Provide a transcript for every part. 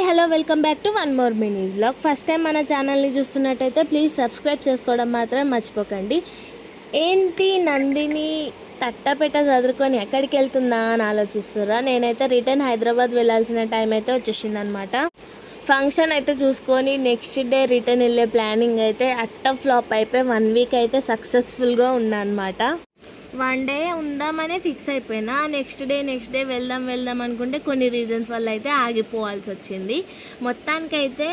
Hello welcome back to one more mini vlog. First time మన ఛానల్ని చూస్తున్నట్టయితే please subscribe చేసుకోవడం మాత్రం మర్చిపోకండి. ఏంటి నందిని తట్టపెట్ట చదువుకొని ఎక్కడికి వెళ్తుందా అని ఆలోచిస్తుర్రా? నేనైతే రిటర్న్ హైదరాబాద్ వెళ్ళాల్సిన టైం అయితే వచ్చేసింది అనమాట. ఫంక్షన్ అయితే చూసుకొని నెక్స్ట్ డే రిటర్న్ వెళ్ళే ప్లానింగ్ అయితే అట్టర్ ఫ్లాప్ అయిపోయి 1 వీక్ అయితే సక్సెస్ఫుల్గా ఉన్నా అనమాట. 1 డే ఉందామనే ఫిక్స్ అయిపోయినా. నెక్స్ట్ డే వెళ్దాం అనుకుంటే కొన్ని రీజన్స్ వల్ల అయితే ఆగిపోవాల్సి వచ్చింది. మొత్తానికైతే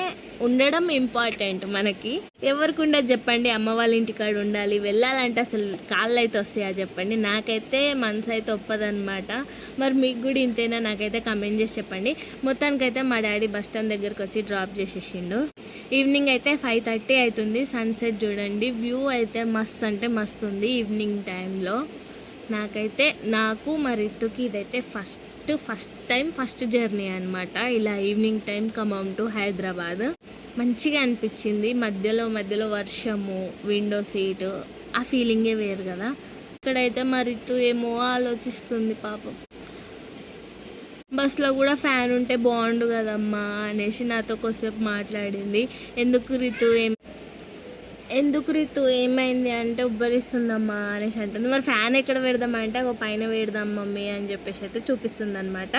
ఉండడం ఇంపార్టెంట్ మనకి. ఎవరికి ఉండదు చెప్పండి, అమ్మ వాళ్ళ ఇంటికాడ ఉండాలి. వెళ్ళాలంటే అసలు కాళ్ళు అయితే వస్తాయా చెప్పండి. నాకైతే మనసు అయితే ఒప్పదనమాట. మరి మీకు కూడా ఇంతేనా? నాకైతే కమెంట్ చేసి చెప్పండి. మొత్తానికైతే మా డాడీ బస్ స్టాండ్ దగ్గరకు వచ్చి డ్రాప్ చేసేసిండు. ఈవినింగ్ అయితే 5:30 అవుతుంది. సన్సెట్ చూడండి, వ్యూ అయితే మస్తు అంటే మస్తు ఉంది ఈవినింగ్ టైంలో. నాకు మా రితుకి ఇదైతే ఫస్ట్ జర్నీ అనమాట. ఇలా evening time Khammam to Hyderabad. మంచిగా అనిపించింది. మధ్యలో వర్షము, విండో సీటు, ఆ ఫీలింగే వేరు కదా. ఇక్కడైతే మా రితు ఏమో ఆలోచిస్తుంది పాపం. బస్లో కూడా ఫ్యాన్ ఉంటే బాగుండు కదమ్మా అనేసి నాతో కొద్దిసేపు మాట్లాడింది. ఎందుకు రితు ఏమైంది అంటే ఉబ్బరిస్తుందమ్మా అనేసి అంటుంది. మరి ఫ్యాన్ ఎక్కడ పెడదామా అంటే ఒక పైన పెడదాం మమ్మీ అని చెప్పేసి అయితే చూపిస్తుంది అనమాట.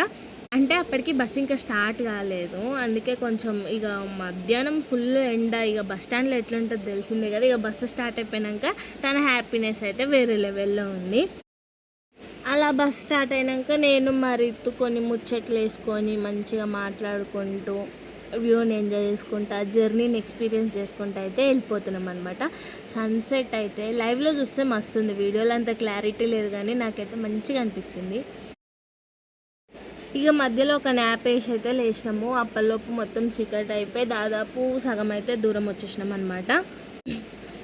అంటే అప్పటికి బస్సు ఇంకా స్టార్ట్ కాలేదు. అందుకే కొంచెం ఇక మధ్యాహ్నం ఫుల్ ఎండ. ఇక బస్ స్టాండ్లో ఎట్లుంటుందో తెలిసిందే కదా. ఇక బస్సు స్టార్ట్ అయిపోయాక తన హ్యాపీనెస్ అయితే వేరే లెవెల్లో ఉంది. అలా బస్ స్టార్ట్ అయినాక నేను మా రితు కొన్ని ముచ్చట్లు వేసుకొని మంచిగా మాట్లాడుకుంటూ వ్యూని ఎంజాయ్ చేసుకుంటా, జర్నీని ఎక్స్పీరియన్స్ చేసుకుంటూ అయితే వెళ్ళిపోతున్నాం అనమాట. సన్సెట్ అయితే లైవ్లో చూస్తే మస్తుంది. వీడియోలో అంత క్లారిటీ లేదు కానీ నాకైతే మంచిగా అనిపించింది. ఇక మధ్యలో ఒక న్యాప్ వేసి అయితే లేచినాము. అప్పటిలోపు మొత్తం చీకటి అయిపోయి దాదాపు సగం అయితే దూరం వచ్చేసినాం అనమాట.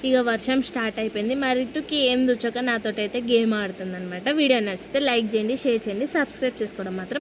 ఇక వర్షం స్టార్ట్ అయిపోయింది. మా రితుకి ఏం దుచ్చక నాతోటి అయితే గేమ్ ఆడుతుంది అనమాట. వీడియో నచ్చితే లైక్ చేయండి, షేర్ చేయండి, సబ్స్క్రైబ్ చేసుకోవడం మాత్రం